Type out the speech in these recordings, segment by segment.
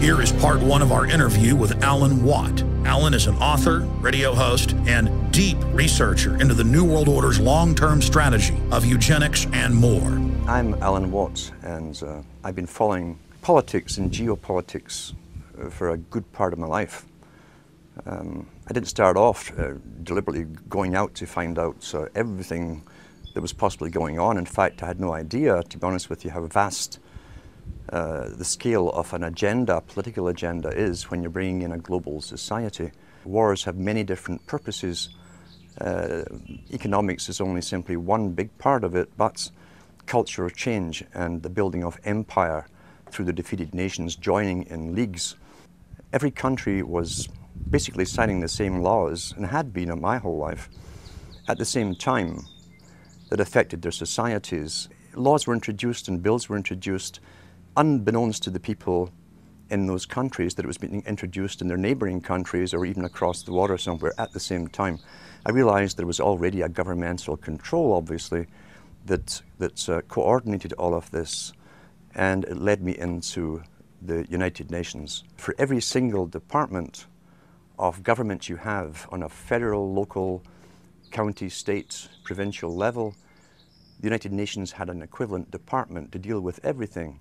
Here is part one of our interview with A.Watt. Alan is an author, radio host, and deep researcher into the New World Order's long-term strategy of eugenics and more. I'm A.Watt, and I've been following politics and geopolitics for a good part of my life. I didn't start off deliberately going out to find out everything that was possibly going on. In fact, I had no idea, to be honest with you, how vast the scale of an agenda, political agenda, is when you're bringing in a global society. Wars have many different purposes. Economics is only simply one big part of it, but cultural change and the building of empire through the defeated nations joining in leagues. Every country was basically signing the same laws, and had been in my whole life, at the same time that affected their societies. Laws were introduced and bills were introduced unbeknownst to the people in those countries that it was being introduced in their neighboring countries or even across the water somewhere at the same time. I realized there was already a governmental control, obviously, that coordinated all of this, and it led me into the United Nations. For every single department of government you have on a federal, local, county, state, provincial level, the United Nations had an equivalent department to deal with everything.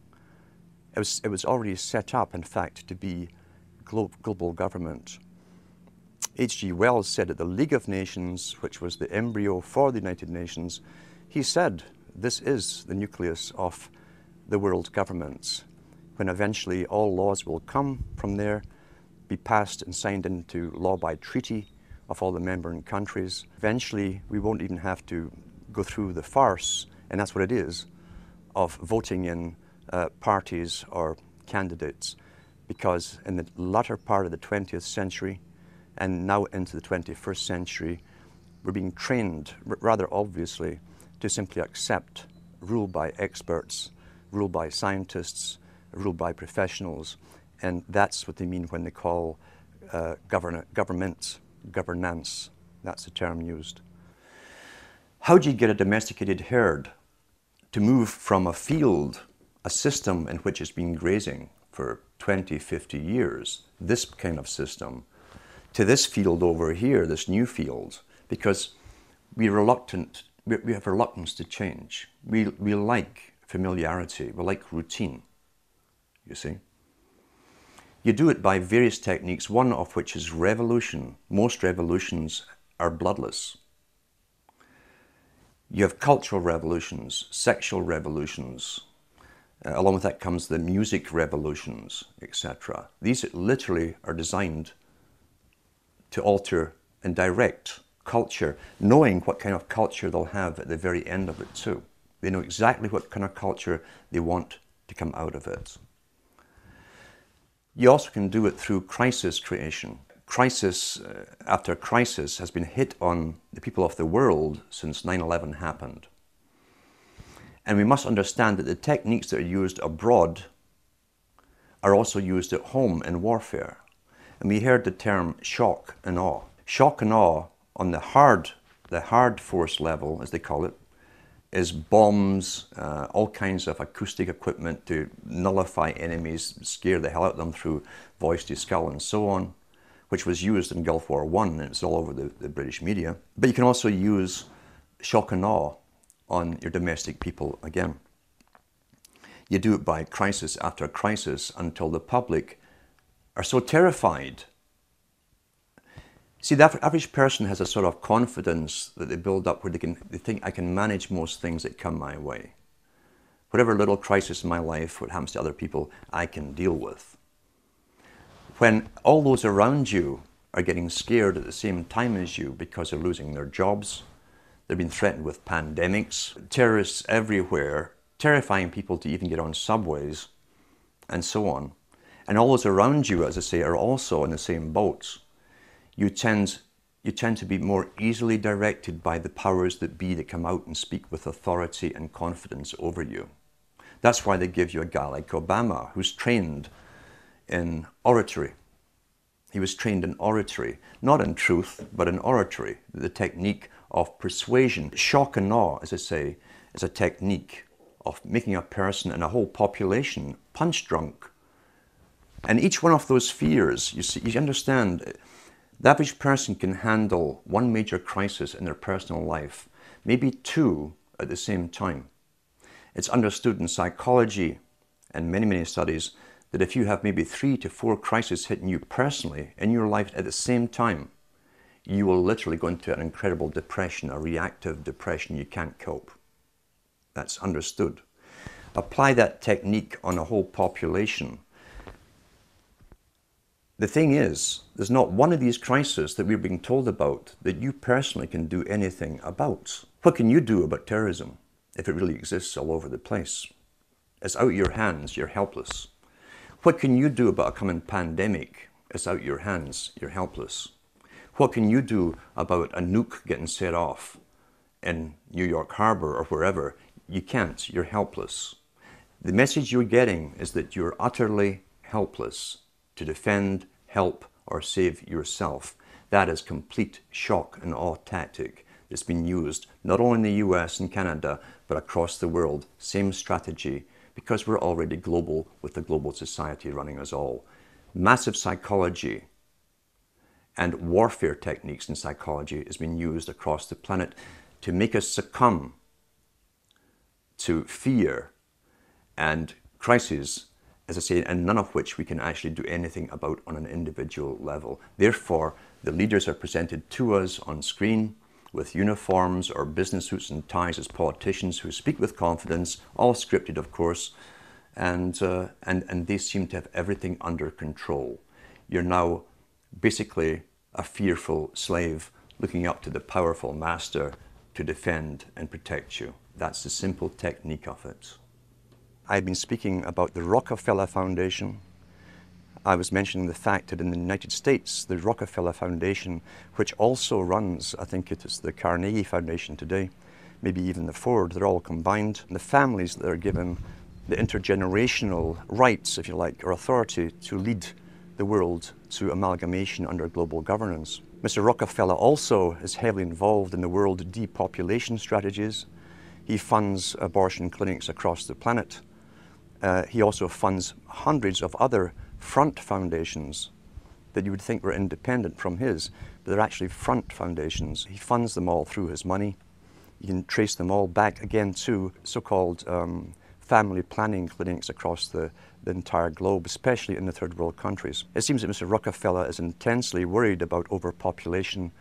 It was already set up, in fact, to be global government. H.G. Wells said at the League of Nations, which was the embryo for the United Nations, he said, this is the nucleus of the world governments, when eventually all laws will come from there, be passed and signed into law by treaty of all the member countries. Eventually, we won't even have to go through the farce, and that's what it is, of voting in parties or candidates, because in the latter part of the 20th century and now into the 21st century, we're being trained, rather obviously, to simply accept rule by experts, rule by scientists, rule by professionals, and that's what they mean when they call governance. That's the term used. How do you get a domesticated herd to move from a field, a system in which it's been grazing for 20, 50 years, this kind of system, to this field over here, this new field? Because we have reluctance to change. We like familiarity, we like routine, you see. You do it by various techniques, one of which is revolution. Most revolutions are bloodless. You have cultural revolutions, sexual revolutions. Along with that comes the music revolutions, etc. These literally are designed to alter and direct culture, knowing what kind of culture they'll have at the very end of it too. They know exactly what kind of culture they want to come out of it. You also can do it through crisis creation. Crisis after crisis has been hit on the people of the world since 9/11 happened. And we must understand that the techniques that are used abroad are also used at home in warfare. And we heard the term shock and awe. Shock and awe on the hard force level, as they call it, is bombs, all kinds of acoustic equipment to nullify enemies, scare the hell out of them through voice to skull and so on, which was used in Gulf War I, and it's all over the British media. But you can also use shock and awe on your domestic people again. You do it by crisis after crisis until the public are so terrified. See, the average person has a sort of confidence that they build up where they think, I can manage most things that come my way. Whatever little crisis in my life, what happens to other people, I can deal with. When all those around you are getting scared at the same time as you because they're losing their jobs, they've been threatened with pandemics, terrorists everywhere, terrifying people to even get on subways, and so on. And all those around you, as I say, are also in the same boats. You tend to be more easily directed by the powers that be that come out and speak with authority and confidence over you. That's why they give you a guy like Obama, who's trained in oratory. He was trained in oratory, not in truth, but in oratory, the technique of persuasion. Shock and awe, as I say, is a technique of making a person and a whole population punch drunk And each one of those fears, you understand, the average person can handle one major crisis in their personal life, maybe two at the same time. It's understood in psychology and many, many studies that if you have maybe 3 to 4 crises hitting you personally in your life at the same time, you will literally go into an incredible depression, a reactive depression. You can't cope. That's understood. Apply that technique on a whole population. The thing is, there's not one of these crises that we're being told about that you personally can do anything about. What can you do about terrorism if it really exists all over the place? It's out of your hands, you're helpless. What can you do about a coming pandemic? It's out of your hands, you're helpless. What can you do about a nuke getting set off in New York Harbor or wherever? You can't, you're helpless. The message you're getting is that you're utterly helpless to defend, help, or save yourself. That is complete shock and awe tactic that's been used not only in the US and Canada, but across the world. Same strategy, because we're already global with the global society running us all. Massive psychology and warfare techniques in psychology has been used across the planet to make us succumb to fear and crises, as I say, and none of which we can actually do anything about on an individual level. Therefore, the leaders are presented to us on screen with uniforms or business suits and ties as politicians who speak with confidence, all scripted, of course, and they seem to have everything under control. You're now basically a fearful slave looking up to the powerful master to defend and protect you. That's the simple technique of it. I've been speaking about the Rockefeller Foundation. I was mentioning the fact that in the United States, the Rockefeller Foundation, which also runs, I think it is the Carnegie Foundation today, maybe even the Ford, they're all combined. The families that are given the intergenerational rights, if you like, or authority to lead the world to amalgamation under global governance. Mr. Rockefeller also is heavily involved in the world depopulation strategies. He funds abortion clinics across the planet. He also funds hundreds of other front foundations that you would think were independent from his, but they're actually front foundations. He funds them all through his money. You can trace them all back again to so-called family planning clinics across the entire globe, especially in the third world countries. It seems that Mr. Rockefeller is intensely worried about overpopulation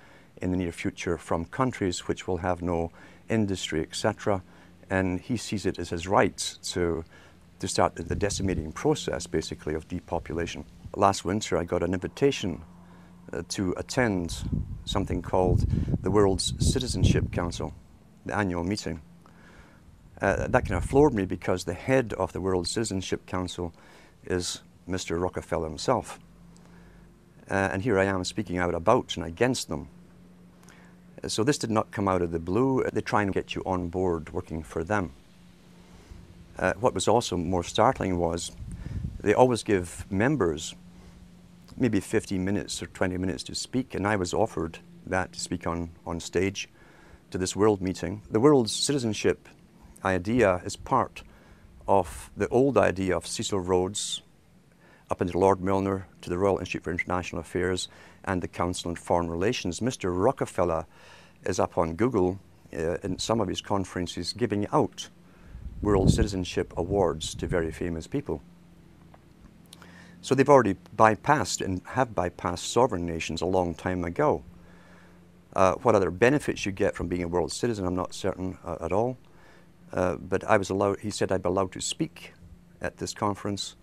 in the near future from countries which will have no industry, etc. And he sees it as his right to start the decimating process, basically, of depopulation. Last winter, I got an invitation to attend something called the World's Citizenship Council, the annual meeting. That kind of floored me because the head of the World Citizenship Council is Mr. Rockefeller himself. And here I am speaking out about and against them. So this did not come out of the blue. They try and get you on board working for them. What was also more startling was they always give members maybe 15 minutes or 20 minutes to speak, and I was offered that to speak on stage to this world meeting. The world's citizenship idea is part of the old idea of Cecil Rhodes up into Lord Milner to the Royal Institute for International Affairs and the Council on Foreign Relations. Mr. Rockefeller is up on Google in some of his conferences giving out World Citizenship Awards to very famous people. So they've already bypassed and have bypassed sovereign nations a long time ago. What other benefits you get from being a world citizen, I'm not certain at all. But I was allowed, he said I'd be allowed to speak at this conference.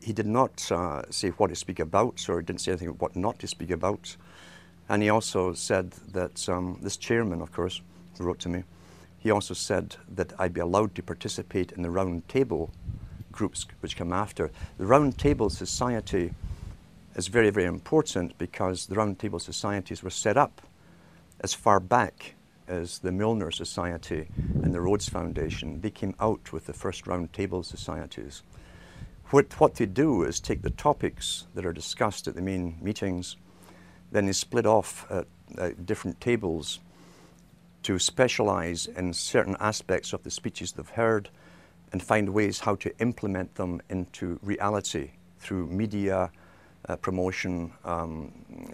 He did not say what to speak about, or didn't say anything what not to speak about. And he also said that, this chairman, of course, who wrote to me, he also said that I'd be allowed to participate in the round table groups which come after. The round table society is very, very important because the round table societies were set up as far back as the Milner Society and the Rhodes Foundation. They came out with the first round table societies. What they do is take the topics that are discussed at the main meetings, then they split off different tables to specialize in certain aspects of the speeches they've heard and find ways how to implement them into reality through media, promotion,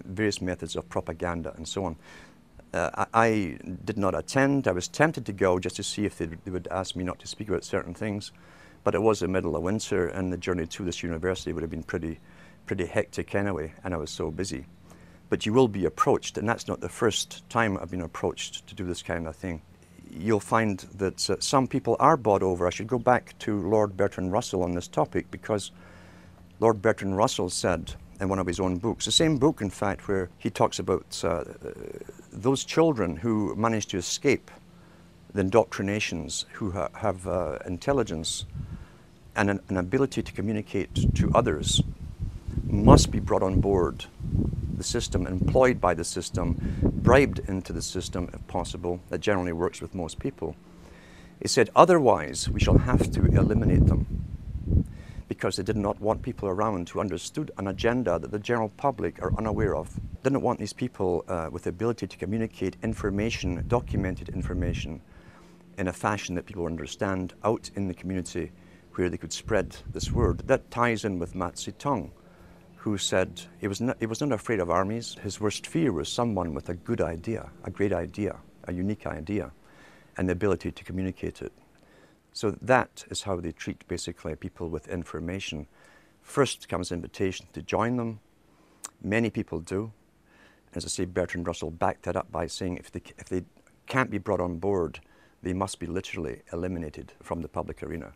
various methods of propaganda and so on. I did not attend. I was tempted to go just to see if they would ask me not to speak about certain things, but it was the middle of winter and the journey to this university would have been pretty hectic anyway, and I was so busy. But you will be approached, and that's not the first time I've been approached to do this kind of thing. You'll find that some people are bought over. I should go back to Lord Bertrand Russell on this topic, because Lord Bertrand Russell said in one of his own books, the same book in fact, where he talks about those children who manage to escape the indoctrinations, who have intelligence and an ability to communicate to others, must be brought on board the system, employed by the system, bribed into the system if possible. That generally works with most people. He said, otherwise we shall have to eliminate them, because they did not want people around who understood an agenda that the general public are unaware of. Didn't want these people with the ability to communicate information, documented information, in a fashion that people understand out in the community where they could spread this word. That ties in with Mao Zedong, who said he was not afraid of armies. His worst fear was someone with a good idea, a great idea, a unique idea, and the ability to communicate it. So that is how they treat basically people with information. First comes invitation to join them. Many people do. As I say, Bertrand Russell backed that up by saying if they can't be brought on board, they must be literally eliminated from the public arena.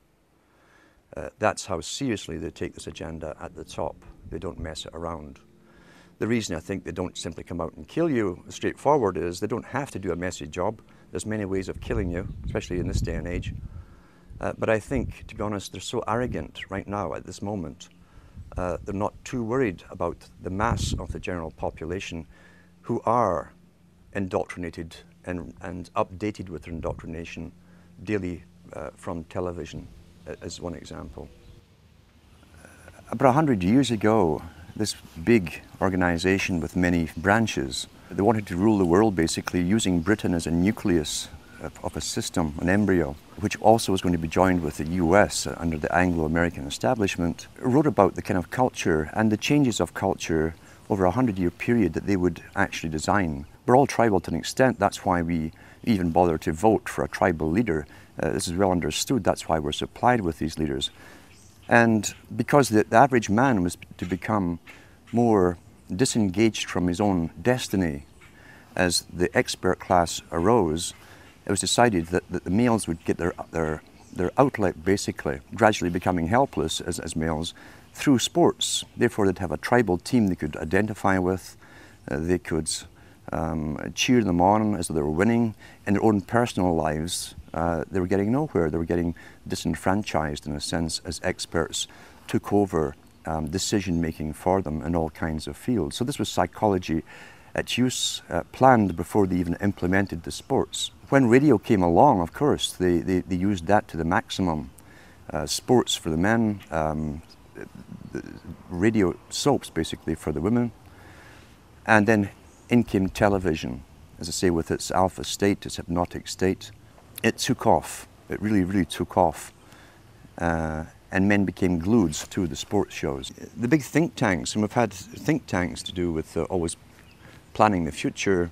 That's how seriously they take this agenda at the top. They don't mess it around. The reason I think they don't simply come out and kill you straightforward is they don't have to do a messy job. There's many ways of killing you, especially in this day and age. But I think, to be honest, they're so arrogant right now at this moment. They're not too worried about the mass of the general population who are indoctrinated and updated with their indoctrination daily from television, as one example. About 100 years ago, this big organization with many branches, they wanted to rule the world basically using Britain as a nucleus of a system, an embryo, which also was going to be joined with the US under the Anglo-American establishment, wrote about the kind of culture and the changes of culture over a 100-year period that they would actually design. We're all tribal to an extent. That's why we even bother to vote for a tribal leader. This is well understood. That's why we're supplied with these leaders. And because the average man was to become more disengaged from his own destiny as the expert class arose, it was decided that the males would get their outlet, basically, gradually becoming helpless as males, through sports. Therefore, they'd have a tribal team they could identify with. They could cheer them on as they were winning. In their own personal lives, they were getting nowhere. They were getting disenfranchised, in a sense, as experts took over decision-making for them in all kinds of fields. So this was psychology at use, planned before they even implemented the sports. When radio came along, of course, they used that to the maximum. Sports for the men, radio soaps basically for the women. And then in came television, as I say, with its alpha state, its hypnotic state. It took off. It really, really took off. And men became glued to the sports shows. The big think tanks, and we've had think tanks to do with always planning the future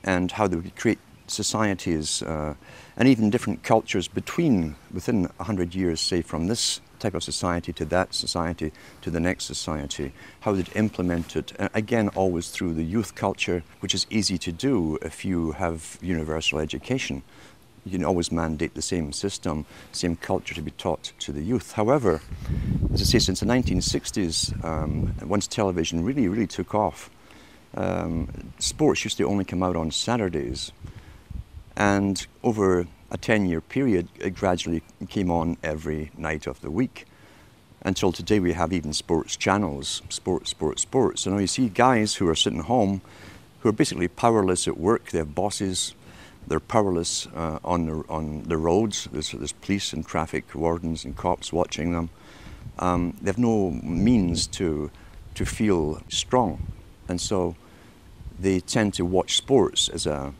and how they would create societies and even different cultures within 100 years, say from this type of society to that society to the next society, how they'd implement it, again always through the youth culture, which is easy to do if you have universal education. You can always mandate the same system, same culture to be taught to the youth. However, as I say, since the 1960s, once television really, really took off, sports used to only come out on Saturdays. And over a 10-year period, it gradually came on every night of the week. Until today, we have even sports channels, sports. So now you see guys who are sitting home, who are basically powerless at work. They have bosses. They're powerless on the roads. There's police and traffic wardens and cops watching them. They have no means to feel strong. And so they tend to watch sports as a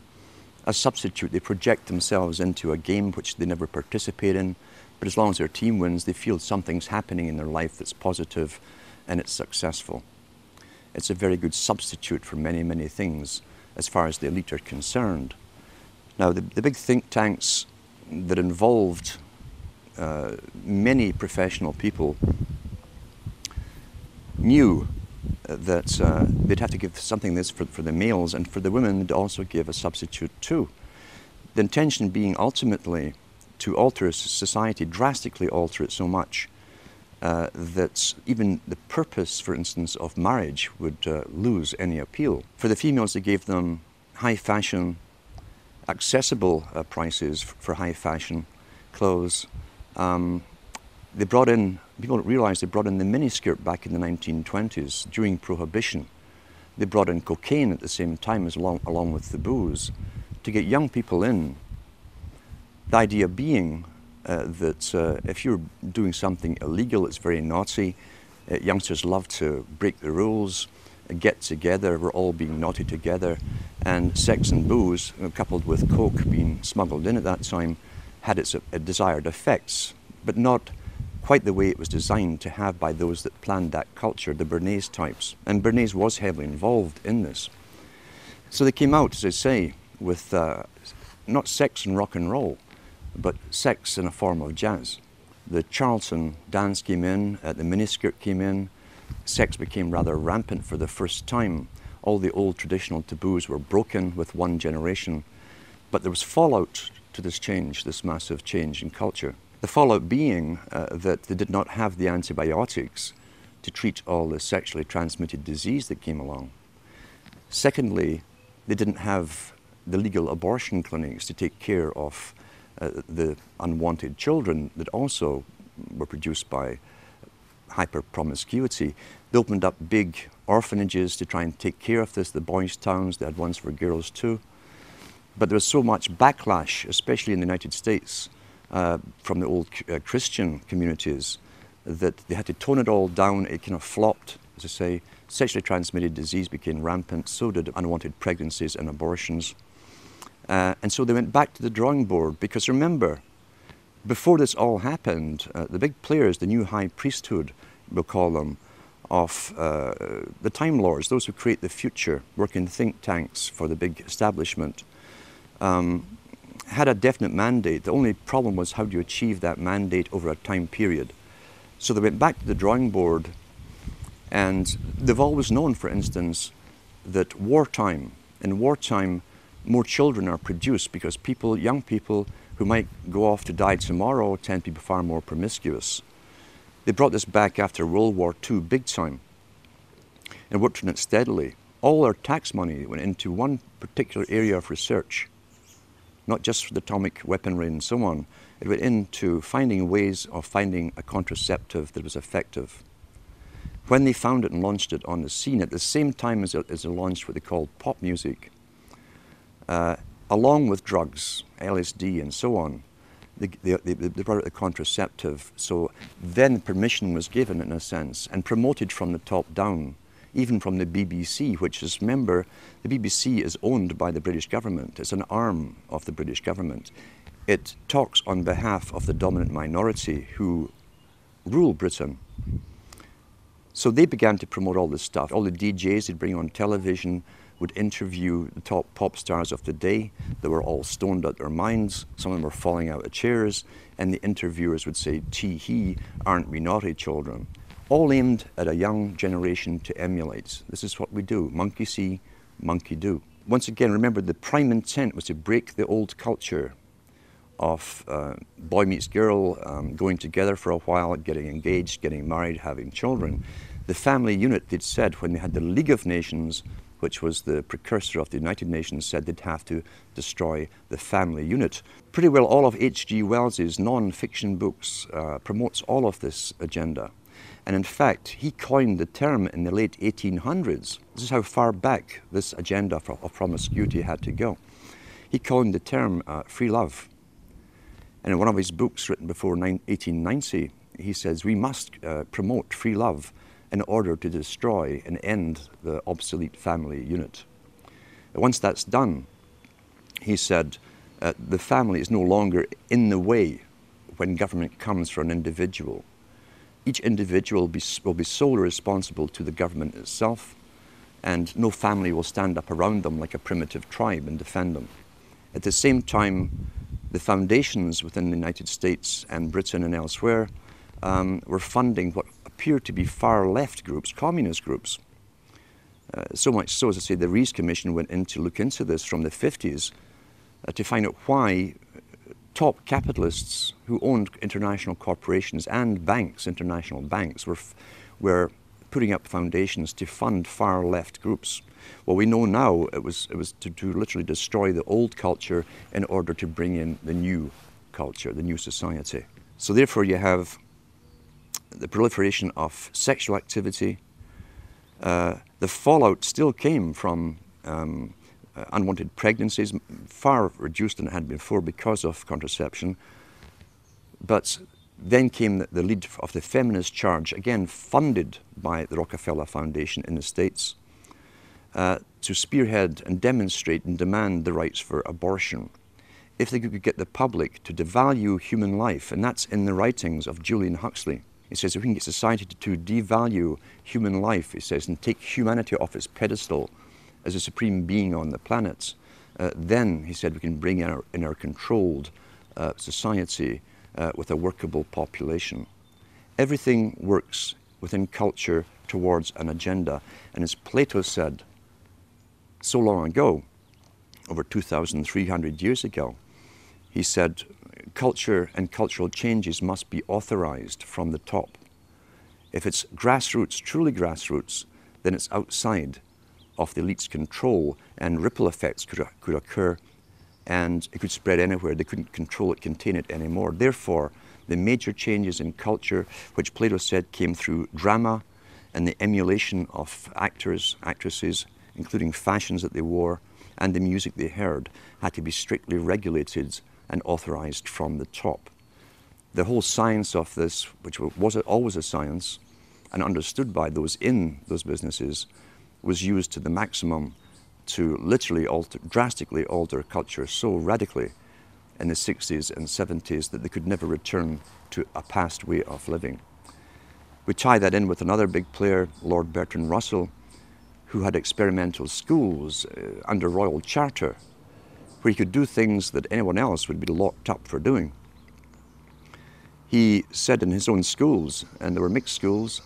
substitute. They project themselves into a game which they never participate in. But as long as their team wins, they feel something's happening in their life that's positive and it's successful. It's a very good substitute for many, many things as far as the elite are concerned. Now, the big think tanks that involved many professional people knew that they'd have to give something this for the males, and for the women they'd also give a substitute too. The intention being ultimately to alter society, drastically alter it so much that even the purpose, for instance, of marriage would lose any appeal. For the females, they gave them high fashion, accessible prices for high fashion clothes. They brought in, people don't realize they brought in the miniskirt back in the 1920s during Prohibition. They brought in cocaine at the same time as along with the booze to get young people in. The idea being that if you're doing something illegal, it's very naughty. Youngsters love to break the rules, get together, we're all being naughty together, and sex and booze, coupled with coke being smuggled in at that time, had its desired effects, but not quite the way it was designed to have by those that planned that culture, the Bernays types. And Bernays was heavily involved in this. So they came out, as I say, with not sex and rock and roll, but sex in a form of jazz. The Charlton dance came in, the miniskirt came in, sex became rather rampant for the first time. All the old traditional taboos were broken with one generation, but there was fallout to this change, this massive change in culture. The fallout being that they did not have the antibiotics to treat all the sexually transmitted disease that came along. Secondly, they didn't have the legal abortion clinics to take care of the unwanted children that also were produced by hyper-promiscuity. They opened up big orphanages to try and take care of this, the boys' towns. They had ones for girls too. But there was so much backlash, especially in the United States, from the old Christian communities, that they had to tone it all down. It kind of flopped, as I say. Sexually transmitted disease became rampant, so did unwanted pregnancies and abortions. And so they went back to the drawing board, because remember, before this all happened, the big players, the new high priesthood, we'll call them, of the Time Lords, those who create the future, work in think tanks for the big establishment, had a definite mandate. The only problem was how do you achieve that mandate over a time period. So they went back to the drawing board, and they've always known, for instance, that in wartime, more children are produced because people, young people who might go off to die tomorrow tend to be far more promiscuous. They brought this back after World War II big time and worked on it steadily. All their tax money went into one particular area of research, not just for the atomic weaponry and so on. It went into finding ways of finding a contraceptive that was effective. When they found it and launched it on the scene, at the same time as they launched what they called pop music, along with drugs, LSD and so on, they brought out the contraceptive. So then permission was given, in a sense, and promoted from the top down, even from the BBC, which is, remember, the BBC is owned by the British government. It's an arm of the British government. It talks on behalf of the dominant minority who rule Britain. So they began to promote all this stuff. All the DJs they'd bring on television would interview the top pop stars of the day. They were all stoned out their minds. Some of them were falling out of chairs, and the interviewers would say, "Tee-hee, aren't we naughty children?" All aimed at a young generation to emulate. This is what we do. Monkey see, monkey do. Once again, remember, the prime intent was to break the old culture of boy meets girl, going together for a while, getting engaged, getting married, having children. The family unit, they'd said, when they had the League of Nations, which was the precursor of the United Nations, said they'd have to destroy the family unit. Pretty well all of H.G. Wells's non-fiction books promotes all of this agenda. And in fact, he coined the term in the late 1800s. This is how far back this agenda of promiscuity had to go. He coined the term free love. And in one of his books written before 1890, he says, we must promote free love in order to destroy and end the obsolete family unit. Once that's done, he said, the family is no longer in the way when government comes for an individual. Each individual will be solely responsible to the government itself, and no family will stand up around them like a primitive tribe and defend them. At the same time, the foundations within the United States and Britain and elsewhere were funding what appeared to be far left groups, communist groups. So much so, as I say, the Rees Commission went in to look into this from the 50s to find out why top capitalists who owned international corporations and banks, international banks, were putting up foundations to fund far left groups. Well, we know now it was to literally destroy the old culture in order to bring in the new culture, the new society. So therefore you have the proliferation of sexual activity. The fallout still came from unwanted pregnancies, far reduced than it had before because of contraception. But then came the lead of the feminist charge, again funded by the Rockefeller Foundation in the States, to spearhead and demonstrate and demand the rights for abortion. If they could get the public to devalue human life, and that's in the writings of Julian Huxley. He says if we can get society to devalue human life, he says, and take humanity off its pedestal as a supreme being on the planet, then, he said, we can bring in our controlled society with a workable population. Everything works within culture towards an agenda. And as Plato said so long ago, over 2,300 years ago, he said, culture and cultural changes must be authorized from the top. If it's grassroots, truly grassroots, then it's outside of the elite's control, and ripple effects could occur, and it could spread anywhere. They couldn't control it, contain it anymore. Therefore, the major changes in culture, which Plato said came through drama and the emulation of actors, actresses, including fashions that they wore, and the music they heard, had to be strictly regulated and authorized from the top. The whole science of this, which was always a science, and understood by those in those businesses, was used to the maximum to literally drastically alter culture so radically in the 60s and 70s that they could never return to a past way of living. We tie that in with another big player, Lord Bertrand Russell, who had experimental schools under royal charter, where he could do things that anyone else would be locked up for doing. He said in his own schools, and there were mixed schools,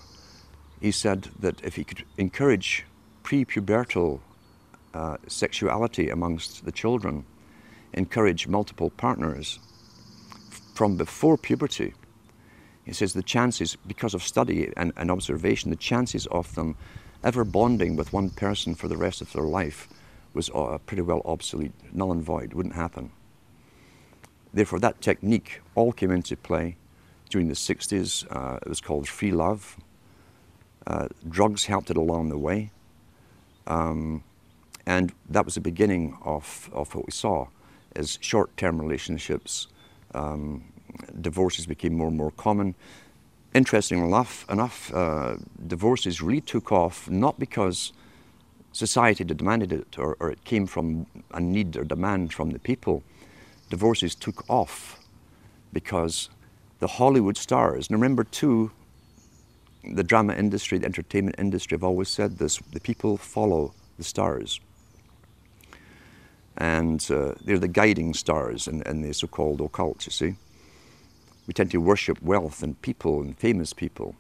he said that if he could encourage pre-pubertal sexuality amongst the children, encourage multiple partners from before puberty, he says the chances, because of study and observation, the chances of them ever bonding with one person for the rest of their life was pretty well obsolete, null and void, wouldn't happen. Therefore, that technique all came into play during the 60s. It was called free love. Drugs helped it along the way. And that was the beginning of what we saw as short-term relationships. Divorces became more and more common. Interestingly enough, divorces really took off not because society demanded it or it came from a need or demand from the people. Divorces took off because the Hollywood stars, and remember too, the drama industry, the entertainment industry have always said this, the people follow the stars. And they're the guiding stars in the so-called occult, you see. We tend to worship wealth and people and famous people.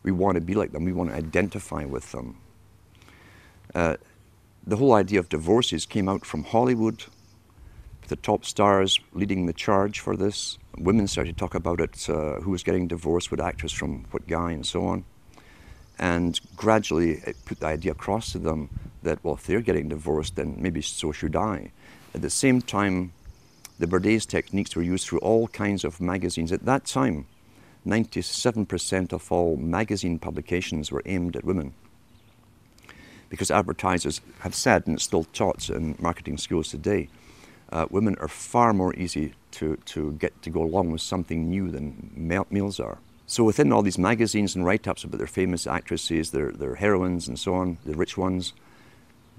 We want to be like them, we want to identify with them. The whole idea of divorces came out from Hollywood, with the top stars leading the charge for this. Women started to talk about it, who was getting divorced, what actress from what guy, and so on. And gradually it put the idea across to them that, well, if they're getting divorced, then maybe so should I. At the same time, the Bourdaise techniques were used through all kinds of magazines. At that time, 97% of all magazine publications were aimed at women. Because advertisers have said, and it's still taught in marketing schools today, women are far more easy to get to go along with something new than males are. So within all these magazines and write-ups about their famous actresses, their heroines and so on, the rich ones,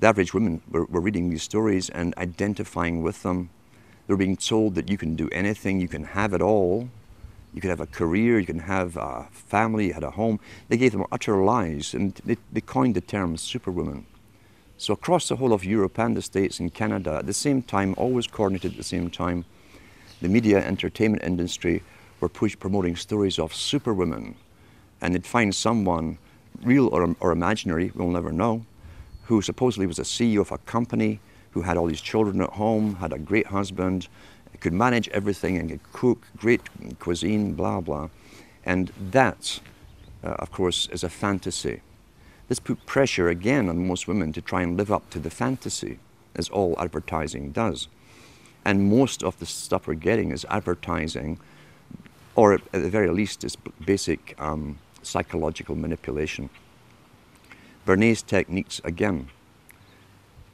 the average women were reading these stories and identifying with them. They were being told that you can do anything, you can have it all, you could have a career, you can have a family, you had a home. They gave them utter lies, and they coined the term superwoman. So across the whole of Europe and the States and Canada, at the same time, always coordinated at the same time, the media entertainment industry were promoting stories of superwomen. And they'd find someone, real or imaginary, we'll never know, who supposedly was a CEO of a company, who had all these children at home, had a great husband, could manage everything and could cook great cuisine, blah, blah. And that, of course, is a fantasy. This put pressure again on most women to try and live up to the fantasy, as all advertising does. And most of the stuff we're getting is advertising, or at the very least is basic psychological manipulation. Bernays' techniques again.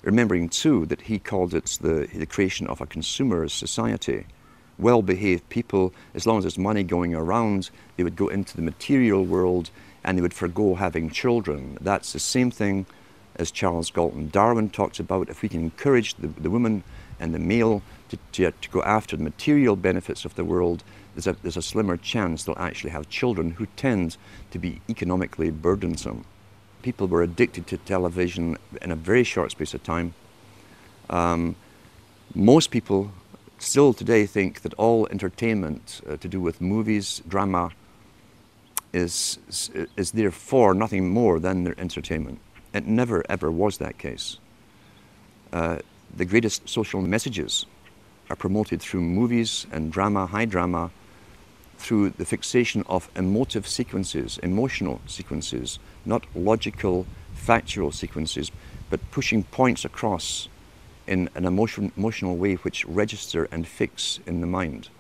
Remembering too that he called it the creation of a consumer society. Well-behaved people, as long as there's money going around, they would go into the material world and they would forgo having children. That's the same thing as Charles Galton Darwin talks about. If we can encourage the woman and the male to go after the material benefits of the world, there's a slimmer chance they'll actually have children who tend to be economically burdensome. People were addicted to television in a very short space of time. Most people still today think that all entertainment to do with movies, drama, is therefore nothing more than their entertainment. It never ever was that case. The greatest social messages are promoted through movies and drama, high drama, through the fixation of emotive sequences, emotional sequences, not logical, factual sequences, but pushing points across in an emotional way which register and fix in the mind.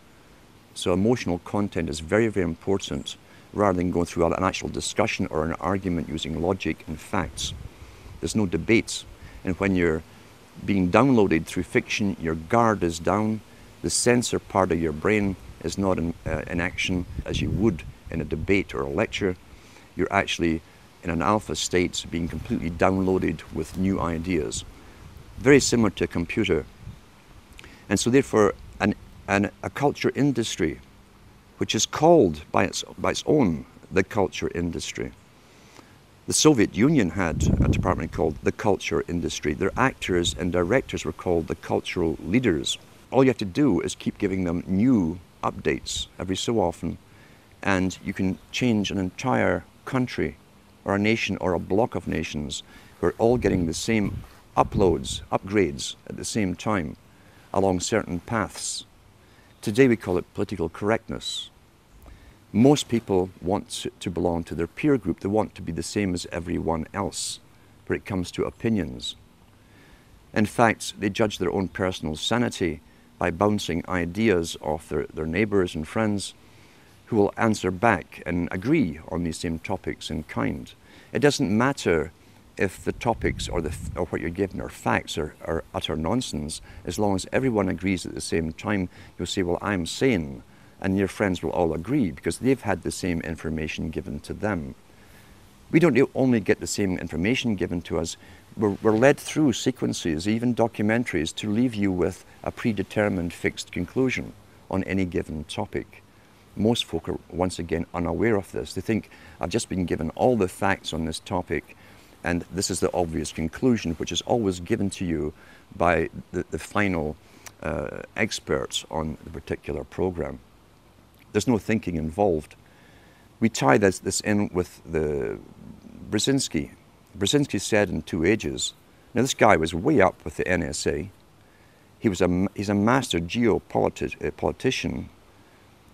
So emotional content is very, very important, rather than going through an actual discussion or an argument using logic and facts. There's no debate. And when you're being downloaded through fiction, your guard is down, the censor part of your brain is not in action as you would in a debate or a lecture. You're actually in an alpha state, being completely downloaded with new ideas. Very similar to a computer. And so therefore, a culture industry, which is called by its own the culture industry. The Soviet Union had a department called the culture industry. Their actors and directors were called the cultural leaders. All you have to do is keep giving them new updates every so often, and you can change an entire country or a nation or a block of nations who are all getting the same upgrades at the same time along certain paths. Today we call it political correctness. Most people want to belong to their peer group. They want to be the same as everyone else when it comes to opinions. In fact, they judge their own personal sanity by bouncing ideas off their neighbours and friends who will answer back and agree on these same topics in kind. It doesn't matter if the topics or what you're given are facts or utter nonsense, as long as everyone agrees at the same time. You'll say, well, I'm sane, and your friends will all agree because they've had the same information given to them. We don't only get the same information given to us, we're led through sequences, even documentaries, to leave you with a predetermined fixed conclusion on any given topic. Most folk are once again unaware of this. They think, I've just been given all the facts on this topic and this is the obvious conclusion, which is always given to you by the final experts on the particular program. There's no thinking involved. We tie this in with the Brzezinski. Brzezinski said in 2 Ages, now this guy was way up with the NSA. He's a master geopolitician.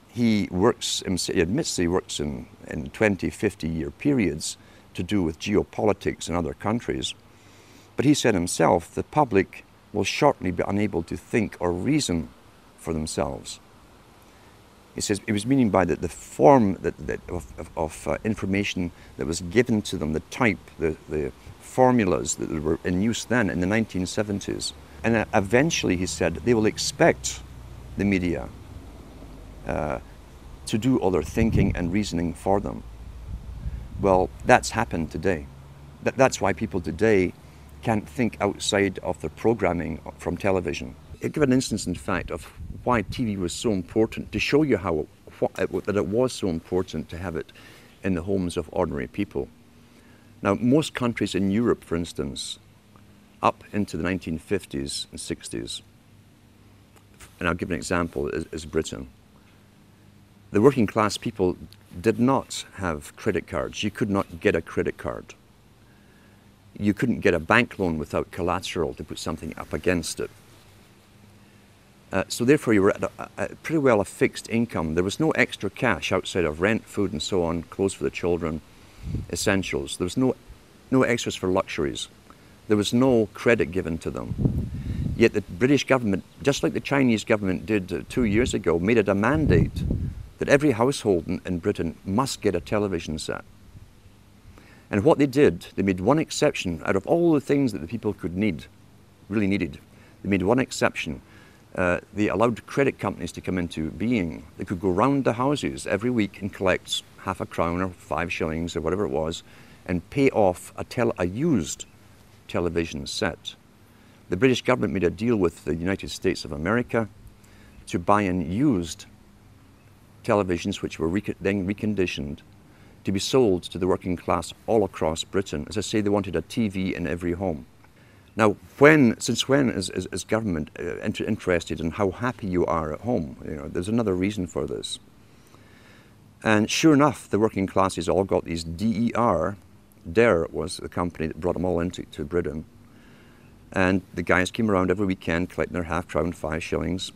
He admits he works in 20, 50-year periods to do with geopolitics in other countries. But he said himself, the public will shortly be unable to think or reason for themselves. He says it was meaning by the form of information that was given to them, the type, the formulas that were in use then in the 1970s. And eventually, he said, they will expect the media to do all their thinking and reasoning for them. Well, that's happened today. That's why people today can't think outside of their programming from television. I'll give an instance, in fact, of why TV was so important to show you that it was so important to have it in the homes of ordinary people. Now, most countries in Europe, for instance, up into the 1950s and 60s, and I'll give an example, is Britain. The working class people did not have credit cards. You could not get a credit card. You couldn't get a bank loan without collateral to put something up against it. So therefore you were at pretty well a fixed income. There was no extra cash outside of rent, food and so on, clothes for the children, essentials. There was no extras for luxuries. There was no credit given to them. Yet the British government, just like the Chinese government did 2 years ago, made it a mandate that every household in Britain must get a television set. And what they did, they made one exception out of all the things that the people could need, really needed. They made one exception. They allowed credit companies to come into being. They could go round the houses every week and collect half a crown or 5 shillings or whatever it was and pay off a used television set. The British government made a deal with the United States of America to buy in used televisions which were then reconditioned to be sold to the working class all across Britain. As I say, they wanted a TV in every home. Now, since when is government interested in how happy you are at home? You know, there's another reason for this. And sure enough, the working classes all got these DER. DER was the company that brought them all into Britain. And the guys came around every weekend collecting their half crown, 5 shillings.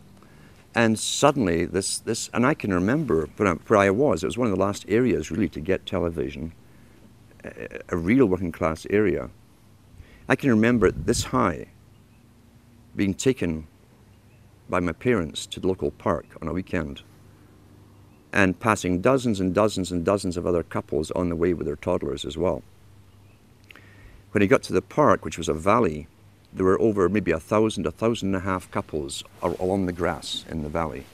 And suddenly and I can remember where I was, it was one of the last areas really to get television, a real working class area. I can remember this high being taken by my parents to the local park on a weekend and passing dozens and dozens and dozens of other couples on the way with their toddlers as well. When he got to the park, which was a valley, there were over maybe 1,000, 1,500 couples along the grass in the valley.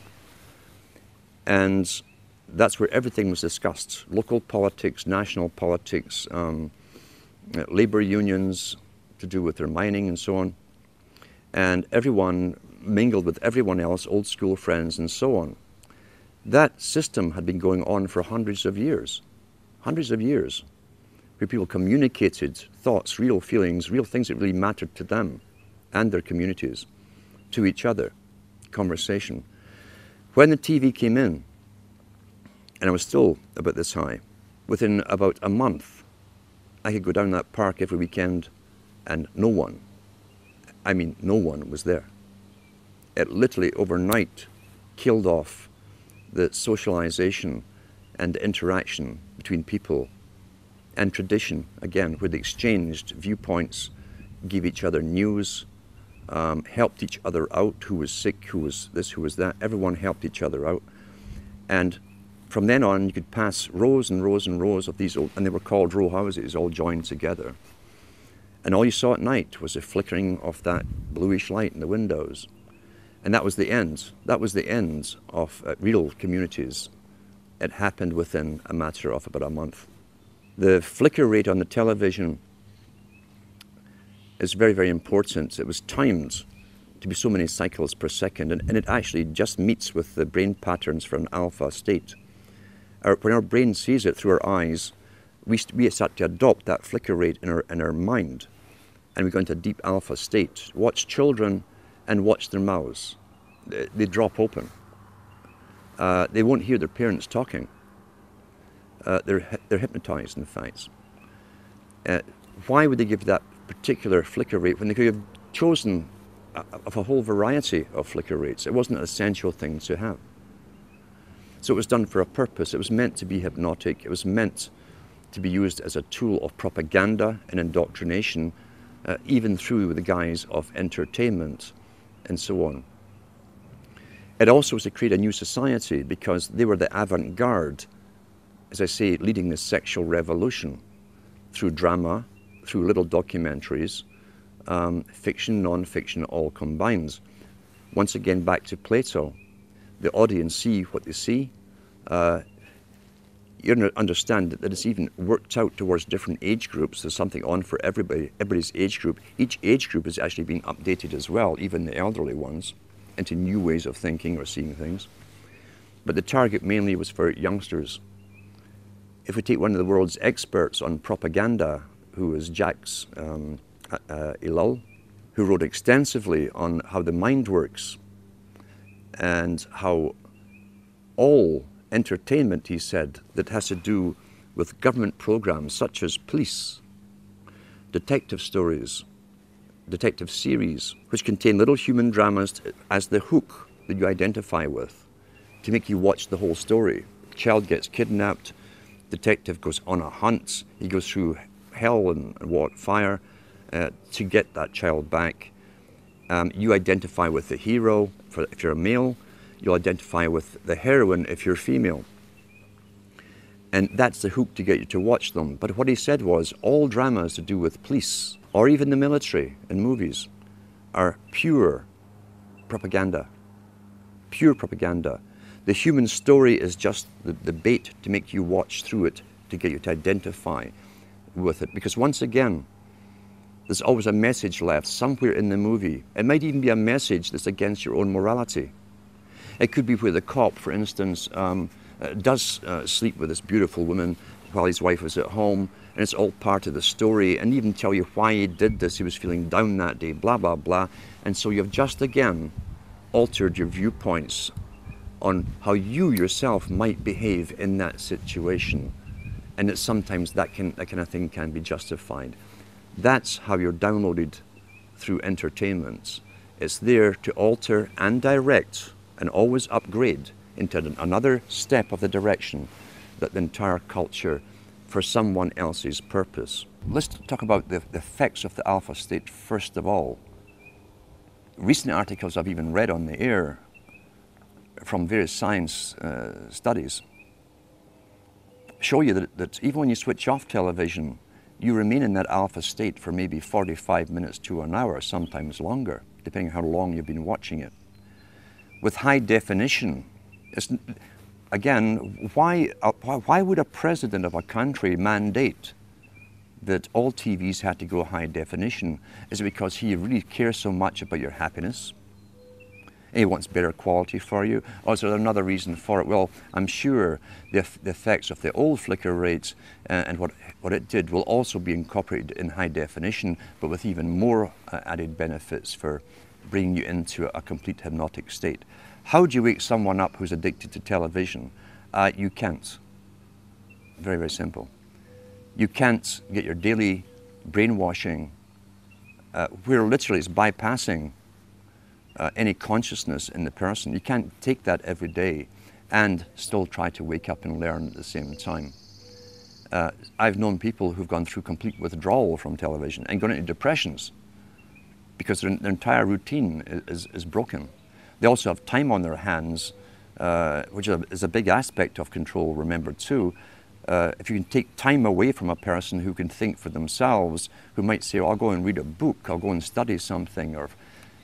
And that's where everything was discussed. Local politics, national politics, labor unions to do with their mining and so on. And everyone mingled with everyone else, old school friends and so on. That system had been going on for hundreds of years, where people communicated thoughts, real feelings, real things that really mattered to them and their communities, to each other, conversation. When the TV came in, and I was still about this high, within about a month, I could go down that park every weekend and no one was there. It literally overnight killed off the socialization and interaction between people and tradition, again, where they exchanged viewpoints, gave each other news, helped each other out, who was sick, who was this, who was that. Everyone helped each other out. And from then on, you could pass rows and rows and rows of these old, and they were called row houses, all joined together. And all you saw at night was the flickering of that bluish light in the windows. And that was the end. That was the end of real communities. It happened within a matter of about a month. The flicker rate on the television is very, very important. It was timed to be so many cycles per second, and it actually just meets with the brain patterns for an alpha state. When our brain sees it through our eyes, we start to adopt that flicker rate in our mind, and we go into a deep alpha state. Watch children and watch their mouths. They drop open. They won't hear their parents talking. They're hypnotized, in fact. Why would they give that particular flicker rate when they could have chosen of a whole variety of flicker rates? It wasn't an essential thing to have. So it was done for a purpose. It was meant to be hypnotic. It was meant to be used as a tool of propaganda and indoctrination, even through the guise of entertainment and so on. It also was to create a new society because they were the avant-garde, as I say, leading the sexual revolution through drama, through little documentaries, fiction, non-fiction, all combined. Once again, back to Plato. The audience see what they see. You understand that it's even worked out towards different age groups. There's something on for everybody's age group. Each age group is actually being updated as well, even the elderly ones, into new ways of thinking or seeing things. but the target mainly was for youngsters. If we take one of the world's experts on propaganda, who is Jacques Ellul, who wrote extensively on how the mind works and how all entertainment, he said, that has to do with government programs such as police, detective stories, detective series, which contain little human dramas as the hook that you identify with, to make you watch the whole story. Child gets kidnapped, detective goes on a hunt, he goes through hell and fire to get that child back. You identify with the hero if you're a male, you'll identify with the heroine if you're female. And that's the hook to get you to watch them. But what he said was, all dramas to do with police, or even the military in movies, are pure propaganda. Pure propaganda. The human story is just the bait to make you watch through it, to get you to identify with it. Because once again, there's always a message left somewhere in the movie. It might even be a message that's against your own morality. It could be where the cop, for instance, does sleep with this beautiful woman while his wife was at home, and it's all part of the story, and even tell you why he did this. He was feeling down that day, blah, blah, blah. And so you've just again altered your viewpoints on how you yourself might behave in that situation, and that sometimes that kind of thing can be justified. That's how you're downloaded through entertainment. It's there to alter and direct and always upgrade into another step of the direction that the entire culture for someone else's purpose. Let's talk about the effects of the alpha state first of all. Recent articles I've even read on the air from various science studies show you that even when you switch off television, you remain in that alpha state for maybe 45 minutes to an hour, sometimes longer, depending on how long you've been watching it. With high definition, again, why would a president of a country mandate that all TVs had to go high definition? Is it because he really cares so much about your happiness? And he wants better quality for you? Or is there another reason for it? Well, I'm sure the effects of the old flicker rates and what it did will also be incorporated in high definition, but with even more added benefits for bringing you into a complete hypnotic state. How do you wake someone up who's addicted to television? You can't. Very, very simple. You can't get your daily brainwashing, where literally it's bypassing any consciousness in the person. You can't take that every day and still try to wake up and learn at the same time. I've known people who've gone through complete withdrawal from television and gone into depressions because their entire routine is broken. They also have time on their hands, which is a big aspect of control, remember too. If you can take time away from a person who can think for themselves, who might say, oh, I'll go and read a book, I'll go and study something, or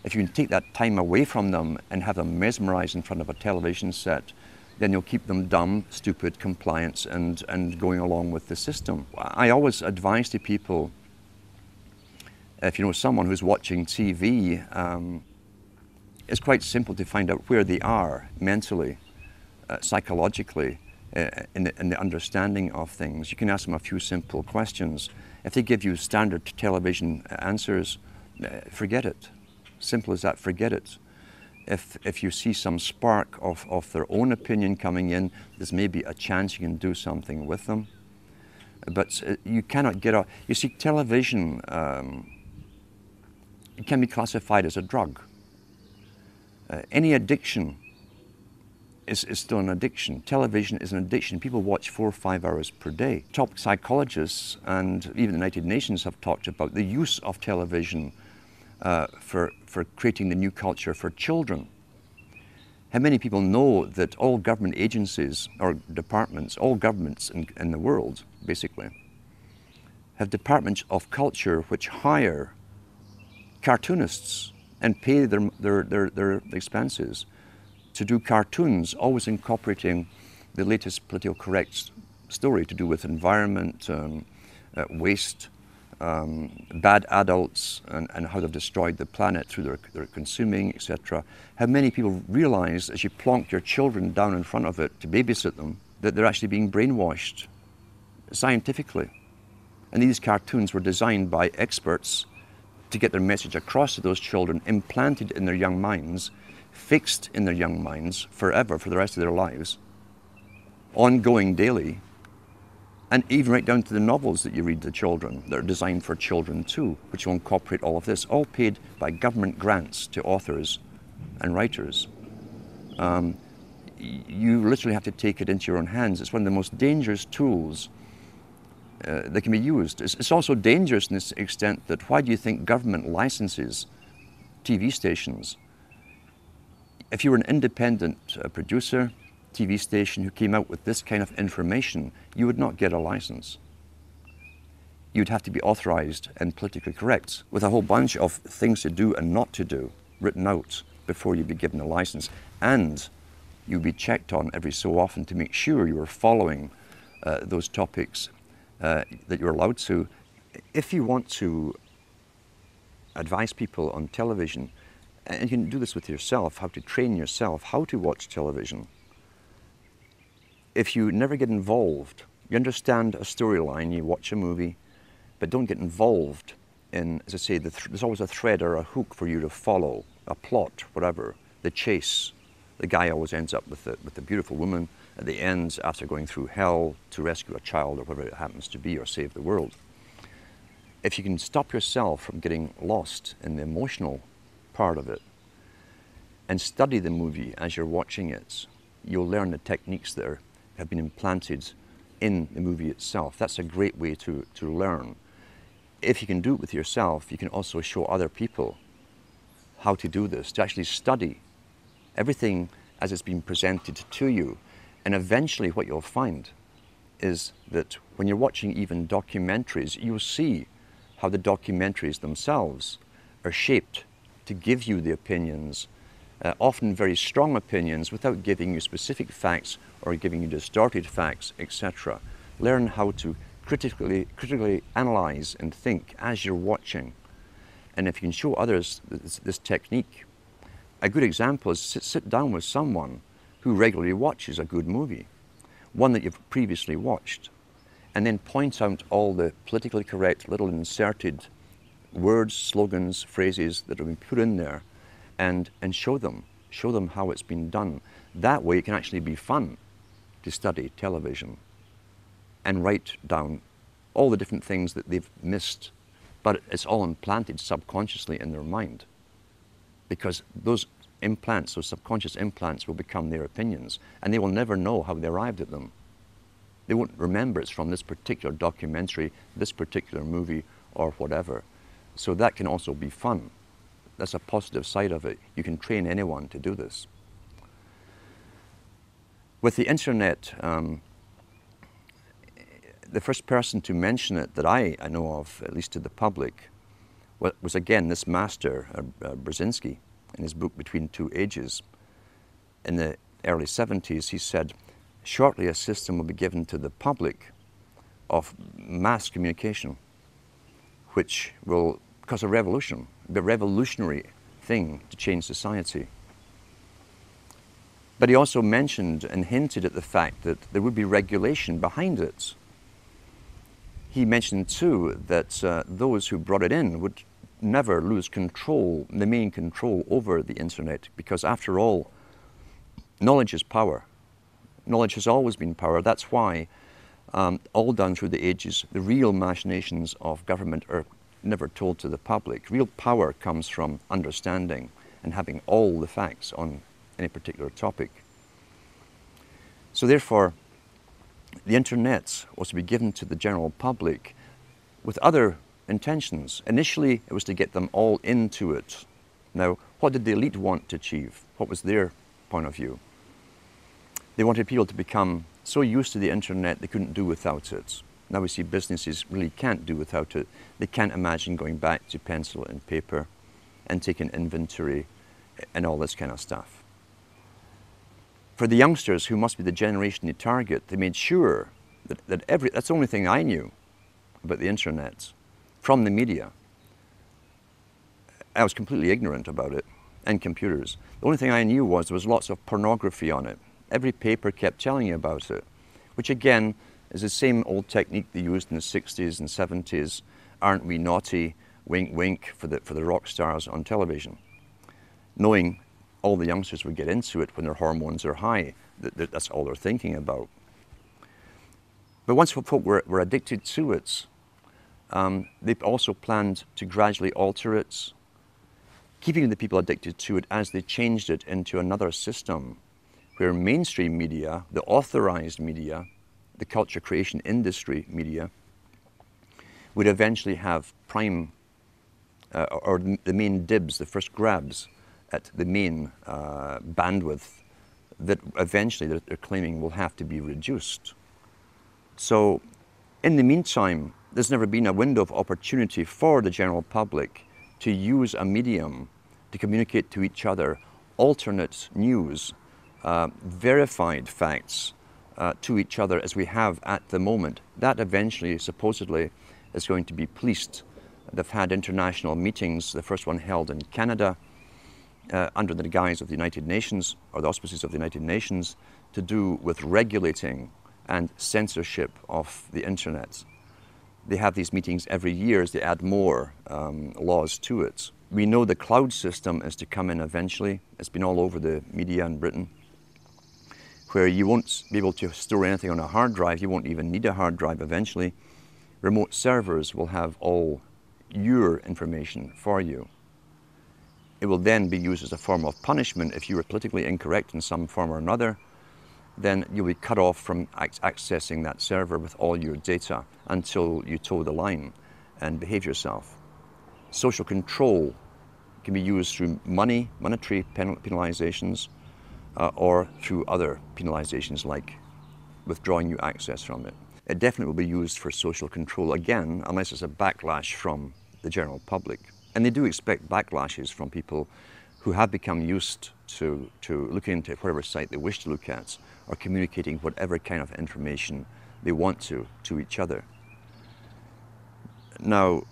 if you can take that time away from them and have them mesmerized in front of a television set, then you'll keep them dumb, stupid, compliant, and going along with the system. I always advise to people, if you know someone who's watching TV, it's quite simple to find out where they are mentally, psychologically, in the understanding of things. You can ask them a few simple questions. If they give you standard television answers, forget it. Simple as that, forget it. If you see some spark of their own opinion coming in, there's maybe a chance you can do something with them. But you cannot get out. You see, television, it can be classified as a drug. Any addiction is still an addiction. Television is an addiction. People watch 4 or 5 hours per day. Top psychologists and even the United Nations have talked about the use of television for creating the new culture for children. How many people know that all government agencies or departments, all governments in the world, basically, have departments of culture which hire cartoonists and pay their expenses to do cartoons, always incorporating the latest political correct story to do with environment, waste, bad adults and how they've destroyed the planet through their consuming, etc. How many people realize as you plonk your children down in front of it to babysit them that they're actually being brainwashed scientifically. And these cartoons were designed by experts to get their message across to those children, implanted in their young minds, fixed in their young minds forever for the rest of their lives, ongoing daily, and even right down to the novels that you read to children that are designed for children too, which will incorporate all of this, all paid by government grants to authors and writers. You literally have to take it into your own hands. It's one of the most dangerous tools that can be used. It's also dangerous in this extent that why do you think government licenses TV stations? If you were an independent producer, TV station who came out with this kind of information, you would not get a license. You'd have to be authorized and politically correct with a whole bunch of things to do and not to do written out before you'd be given a license. And you'd be checked on every so often to make sure you were following those topics that you're allowed to. If you want to advise people on television, and you can do this with yourself, how to train yourself, how to watch television. If you never get involved, you understand a storyline, you watch a movie, but don't get involved in, as I say, there's always a thread or a hook for you to follow, a plot, whatever, the chase. The guy always ends up with the beautiful woman at the end after going through hell to rescue a child or whatever it happens to be or save the world. If you can stop yourself from getting lost in the emotional part of it and study the movie as you're watching it, you'll learn the techniques that have been implanted in the movie itself. That's a great way to learn. If you can do it with yourself, you can also show other people how to do this, to actually study everything as it's been presented to you. And eventually what you'll find is that when you're watching even documentaries, you'll see how the documentaries themselves are shaped to give you the opinions, often very strong opinions, without giving you specific facts or giving you distorted facts, etc. Learn how to critically analyze and think as you're watching. And if you can show others this technique, a good example is sit down with someone who regularly watches a good movie, one that you've previously watched, and then point out all the politically correct little inserted words, slogans, phrases that have been put in there, and show them how it's been done. That way it can actually be fun to study television and write down all the different things that they've missed, but it's all implanted subconsciously in their mind, because those implants, those subconscious implants, will become their opinions, and they will never know how they arrived at them. They won't remember it's from this particular documentary, this particular movie, or whatever. So that can also be fun. That's a positive side of it. You can train anyone to do this. With the internet, the first person to mention it that I know of, at least to the public, was again this master, Brzezinski, in his book Between Two Ages. In the early 70s, he said, shortly a system will be given to the public of mass communication, which will cause a revolution, the revolutionary thing to change society. But he also mentioned and hinted at the fact that there would be regulation behind it. He mentioned too that those who brought it in would never lose control, the main control over the internet, because after all, knowledge is power. Knowledge has always been power. That's why, all down through the ages, the real machinations of government are never told to the public. Real power comes from understanding and having all the facts on any particular topic. So therefore, the internet was to be given to the general public with other intentions. Initially, it was to get them all into it. Now, what did the elite want to achieve? What was their point of view? They wanted people to become so used to the internet they couldn't do without it. Now we see businesses really can't do without it. They can't imagine going back to pencil and paper and taking inventory and all this kind of stuff. For the youngsters, who must be the generation they target, they made sure that that's the only thing I knew about the internet. from the media. I was completely ignorant about it, and computers. The only thing I knew was there was lots of pornography on it. Every paper kept telling you about it, which again is the same old technique they used in the 60s and 70s. Aren't we naughty? Wink, wink, for the rock stars on television. Knowing all the youngsters would get into it when their hormones are high. That's all they're thinking about. But once folk were addicted to it, they've also planned to gradually alter it, keeping the people addicted to it as they changed it into another system where mainstream media, the authorized media, the culture creation industry media, would eventually have prime, or the main dibs, the first grabs at the main bandwidth that eventually they're claiming will have to be reduced. So in the meantime, there's never been a window of opportunity for the general public to use a medium to communicate to each other alternate news, verified facts to each other as we have at the moment. That eventually, supposedly, is going to be policed. They've had international meetings, the first one held in Canada, under the guise of the United Nations, or the auspices of the United Nations, to do with regulating and censorship of the internet. They have these meetings every year as they add more laws to it. We know the cloud system is to come in eventually. It's been all over the media in Britain, where you won't be able to store anything on a hard drive. You won't even need a hard drive eventually. Remote servers will have all your information for you. It will then be used as a form of punishment if you were politically incorrect in some form or another. Then you'll be cut off from accessing that server with all your data until you toe the line and behave yourself. Social control can be used through monetary penalizations, or through other penalizations like withdrawing you access from it. It definitely will be used for social control again, unless there's a backlash from the general public. And they do expect backlashes from people who have become used to looking into whatever site they wish to look at, or communicating whatever kind of information they want to each other. Now,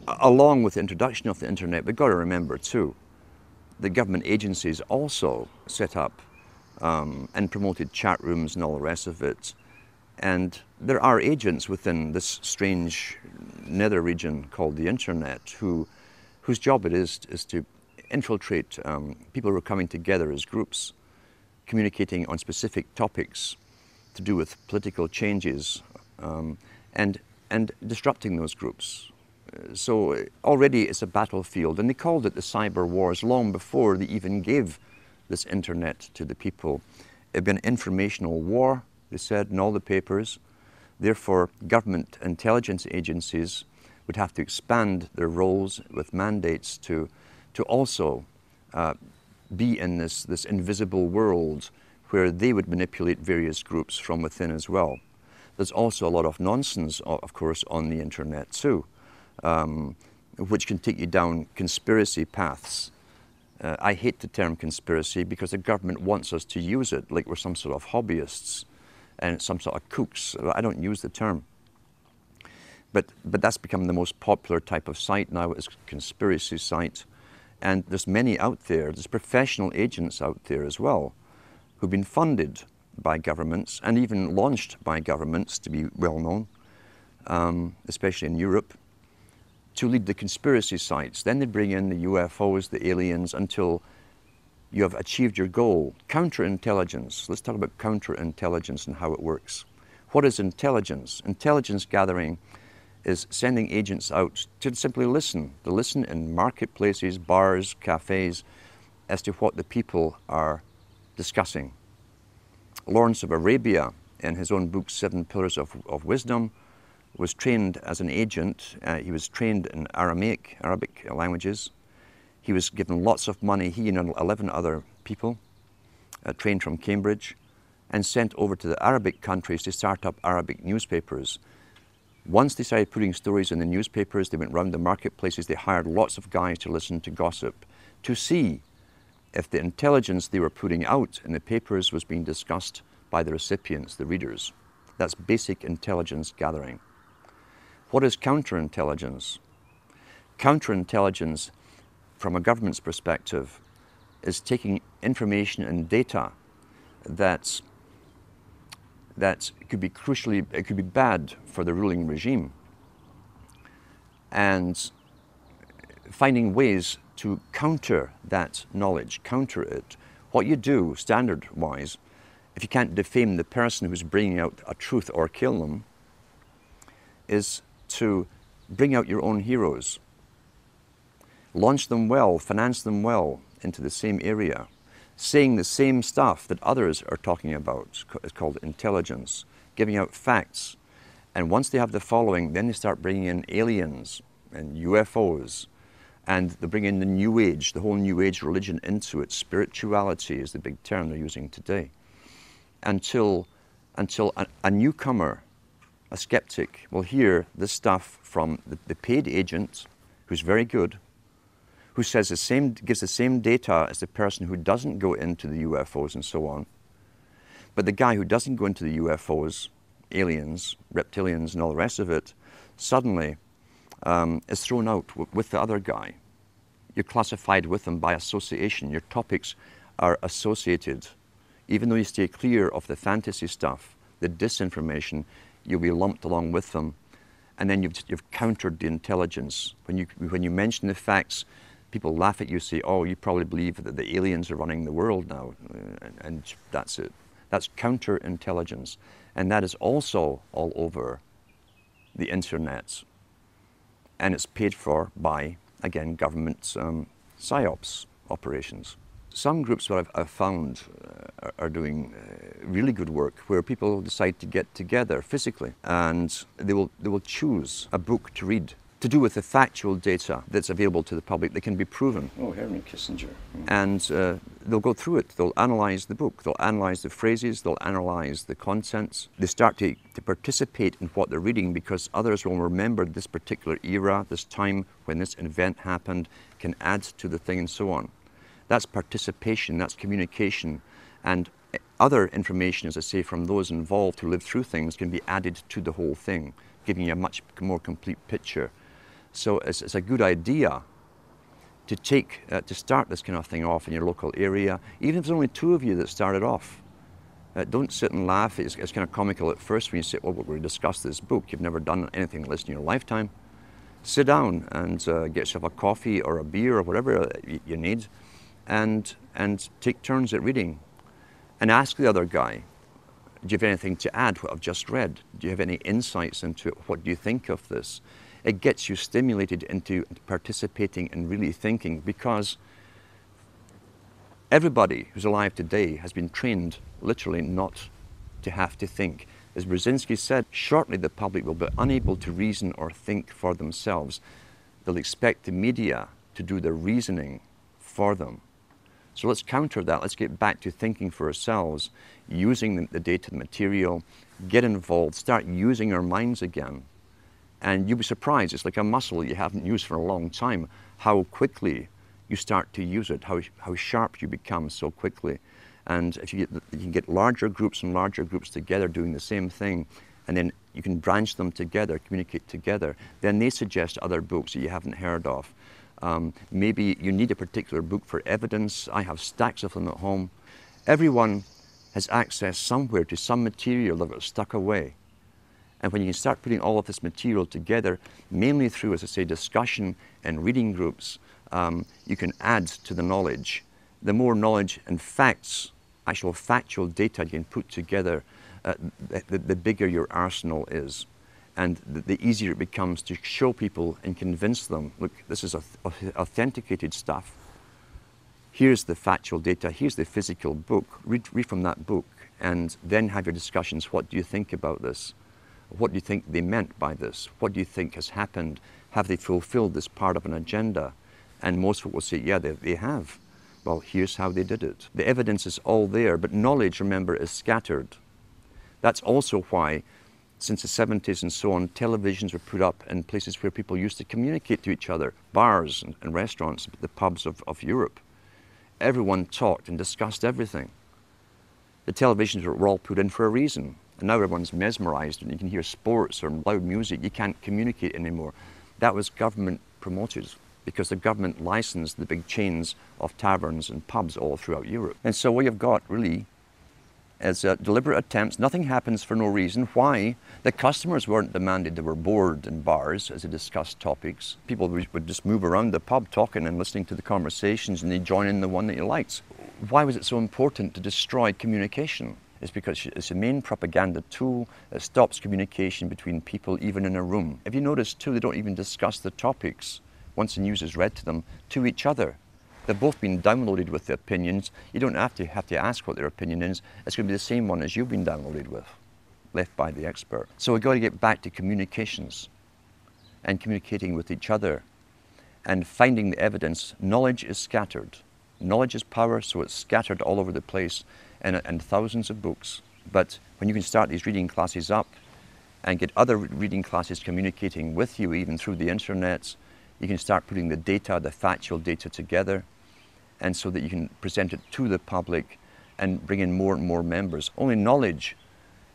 along with the introduction of the internet, we've got to remember too, the government agencies also set up and promoted chat rooms and all the rest of it. And there are agents within this strange nether region called the internet whose job it is to infiltrate people who are coming together as groups, communicating on specific topics to do with political changes, and disrupting those groups. So already it's a battlefield, and they called it the cyber wars long before they even gave this internet to the people. It'd been an informational war, they said in all the papers. Therefore, government intelligence agencies would have to expand their roles with mandates to also be in this invisible world where they would manipulate various groups from within as well. There's also a lot of nonsense, of course, on the internet too, which can take you down conspiracy paths. I hate the term conspiracy because the government wants us to use it like we're some sort of hobbyists and some sort of kooks. I don't use the term. But that's become the most popular type of site now, is conspiracy site. And there's many out there, there's professional agents out there as well, who've been funded by governments and even launched by governments to be well known, especially in Europe, to lead the conspiracy sites. Then they bring in the UFOs, the aliens, until you have achieved your goal. Counterintelligence. Let's talk about counterintelligence and how it works. What is intelligence? Intelligence gathering is sending agents out to simply listen. To listen in marketplaces, bars, cafes, as to what the people are discussing. Lawrence of Arabia, in his own book, 7 Pillars of Wisdom, was trained as an agent. He was trained in Arabic languages. He was given lots of money, he and 11 other people, trained from Cambridge, and sent over to the Arabic countries to start up Arabic newspapers. Once they started putting stories in the newspapers, they went round the marketplaces, they hired lots of guys to listen to gossip, to see if the intelligence they were putting out in the papers was being discussed by the recipients, the readers. That's basic intelligence gathering. What is counterintelligence? Counterintelligence, from a government's perspective, is taking information and data that could be crucially, it could be bad for the ruling regime, and finding ways to counter that knowledge, counter it. What you do, standard-wise, if you can't defame the person who's bringing out a truth or kill them, is to bring out your own heroes. Launch them well, finance them well into the same area, saying the same stuff that others are talking about. It's called intelligence, giving out facts. And once they have the following, then they start bringing in aliens and UFOs, and they bring in the New Age, the whole New Age religion into it. Spirituality is the big term they're using today. Until a newcomer, a skeptic, will hear this stuff from the paid agent, who's very good, who says gives the same data as the person who doesn't go into the UFOs and so on. But the guy who doesn't go into the UFOs, aliens, reptilians, and all the rest of it, suddenly is thrown out with the other guy. You're classified with them by association. Your topics are associated. Even though you stay clear of the fantasy stuff, the disinformation, you'll be lumped along with them. And then you've countered the intelligence. When you mention the facts, people laugh at you, say, oh, you probably believe that the aliens are running the world now. And that's it. That's counterintelligence. And that is also all over the internet. And it's paid for by, again, government psyops operations. Some groups that I've found are doing really good work where people decide to get together physically, and they will choose a book to read to do with the factual data that's available to the public that can be proven. Oh, Henry Kissinger. And they'll go through it. They'll analyze the book. They'll analyze the phrases. They'll analyze the contents. They start to participate in what they're reading, because others will remember this particular era, this time when this event happened, can add to the thing and so on. That's participation, that's communication, and other information, as I say, from those involved who live through things can be added to the whole thing, giving you a much more complete picture. So it's a good idea to start this kind of thing off in your local area, even if there's only two of you that started off. Don't sit and laugh. It's kind of comical at first when you say, well, we're going to discuss this book. You've never done anything like this in your lifetime. Sit down and get yourself a coffee or a beer or whatever you need, and take turns at reading. And ask the other guy, do you have anything to add what I've just read? Do you have any insights into it? What do you think of this? It gets you stimulated into participating and really thinking, because everybody who's alive today has been trained literally not to have to think. As Brzezinski said, shortly the public will be unable to reason or think for themselves. They'll expect the media to do the reasoning for them. So let's counter that. Let's get back to thinking for ourselves, using the data, the material, get involved, start using our minds again. And you'll be surprised, it's like a muscle you haven't used for a long time, how quickly you start to use it, how sharp you become so quickly. And if you can get larger groups and larger groups together doing the same thing, and then you can branch them together, communicate together, then they suggest other books that you haven't heard of. Maybe you need a particular book for evidence. I have stacks of them at home. Everyone has access somewhere to some material that was stuck away. And when you can start putting all of this material together, mainly through, as I say, discussion and reading groups, you can add to the knowledge. The more knowledge and facts, actual factual data you can put together, the bigger your arsenal is. And the easier it becomes to show people and convince them, look, this is authenticated stuff. Here's the factual data, here's the physical book. Read from that book, and then have your discussions. What do you think about this? What do you think they meant by this? What do you think has happened? Have they fulfilled this part of an agenda? And most people will say, yeah, they have. Well, here's how they did it. The evidence is all there, but knowledge, remember, is scattered. That's also why, since the 70s and so on, televisions were put up in places where people used to communicate to each other, bars and restaurants, the pubs of Europe. Everyone talked and discussed everything. The televisions were all put in for a reason. And now everyone's mesmerized and you can hear sports or loud music. You can't communicate anymore. That was government promoted because the government licensed the big chains of taverns and pubs all throughout Europe. And so what you've got really is deliberate attempts. Nothing happens for no reason. Why? The customers weren't demanded. They were bored in bars as they discussed topics. People would just move around the pub talking and listening to the conversations, and they'd join in the one that you liked. Why was it so important to destroy communication? It's because it's the main propaganda tool that stops communication between people, even in a room. If you notice too, they don't even discuss the topics once the news is read to them, to each other. They've both been downloaded with the opinions. You don't have to ask what their opinion is. It's going to be the same one as you've been downloaded with, left by the expert. So we've got to get back to communications and communicating with each other and finding the evidence. Knowledge is scattered. Knowledge is power, so it's scattered all over the place and thousands of books. But when you can start these reading classes up and get other reading classes communicating with you, even through the internet, you can start putting the data, the factual data together, and so that you can present it to the public and bring in more and more members. Only knowledge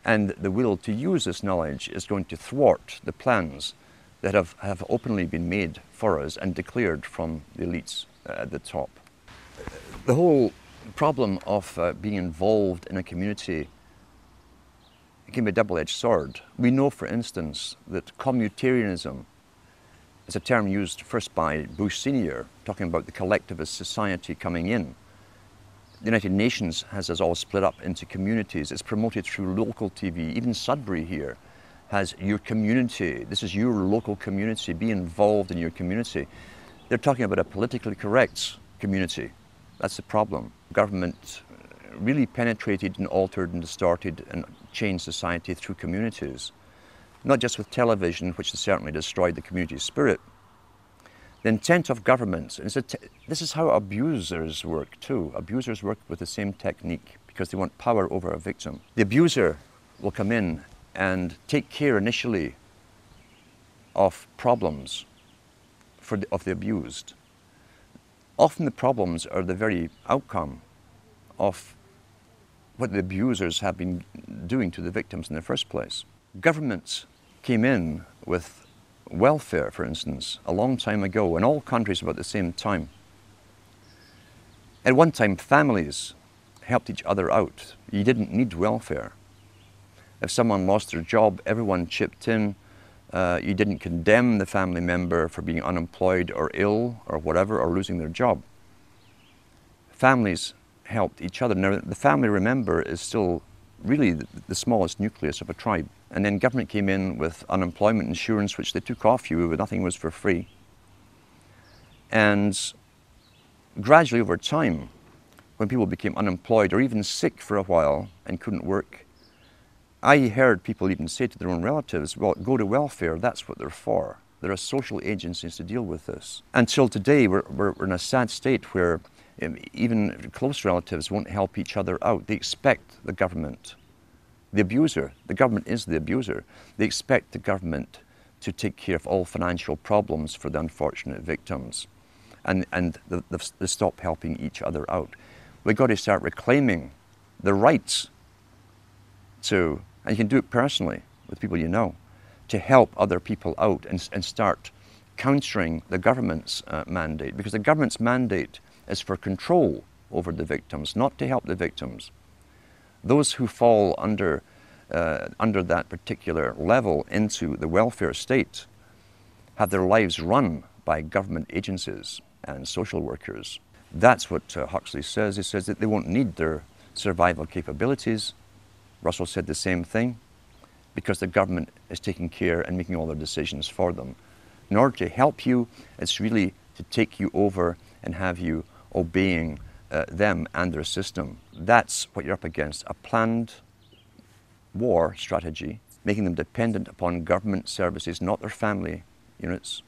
and the will to use this knowledge is going to thwart the plans that have openly been made for us and declared from the elites at the top. The whole problem of being involved in a community, it can be a double-edged sword. We know, for instance, that communitarianism is a term used first by Bush Sr., talking about the collectivist society coming in. The United Nations has us all split up into communities. It's promoted through local TV. Even Sudbury here has your community. This is your local community. Be involved in your community. They're talking about a politically correct community. That's the problem. Government really penetrated and altered and distorted and changed society through communities. Not just with television, which has certainly destroyed the community spirit. The intent of government, this is how abusers work too. Abusers work with the same technique because they want power over a victim. The abuser will come in and take care initially of problems of the abused. Often the problems are the very outcome of what the abusers have been doing to the victims in the first place. Governments came in with welfare, for instance, a long time ago, in all countries about the same time. At one time, families helped each other out. You didn't need welfare. If someone lost their job, everyone chipped in. You didn't condemn the family member for being unemployed or ill or whatever, or losing their job. Families helped each other. Now, the family, remember, is still really the smallest nucleus of a tribe. And then government came in with unemployment insurance, which they took off you, but nothing was for free. And gradually over time, when people became unemployed or even sick for a while and couldn't work, I heard people even say to their own relatives, well, go to welfare, that's what they're for. There are social agencies to deal with this. Until today, we're in a sad state where even close relatives won't help each other out. They expect the government, the abuser, the government is the abuser. They expect the government to take care of all financial problems for the unfortunate victims. And they stop helping each other out. We've got to start reclaiming the rights to, and you can do it personally with people you know, to help other people out and start countering the government's mandate. Because the government's mandate is for control over the victims, not to help the victims. Those who fall under that particular level into the welfare state have their lives run by government agencies and social workers. That's what Huxley says. He says that they won't need their survival capabilities. Russell said the same thing, because the government is taking care and making all their decisions for them. In order to help you, it's really to take you over and have you obeying them and their system. That's what you're up against, a planned war strategy, making them dependent upon government services, not their family units,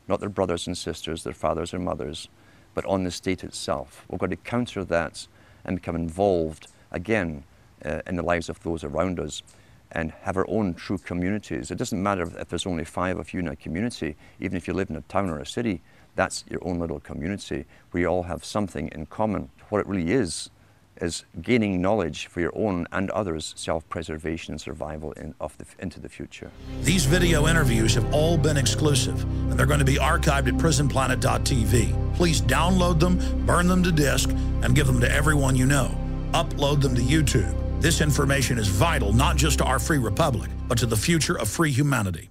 not their brothers and sisters, their fathers or mothers, but on the state itself. We've got to counter that and become involved again in the lives of those around us and have our own true communities. It doesn't matter if there's only 5 of you in a community, even if you live in a town or a city, that's your own little community where you all have something in common. What it really is is gaining knowledge for your own and others' self-preservation and survival into the future. These video interviews have all been exclusive, and they're going to be archived at prisonplanet.tv. Please download them, burn them to disk, and give them to everyone you know. Upload them to YouTube. This information is vital not just to our free republic, but to the future of free humanity.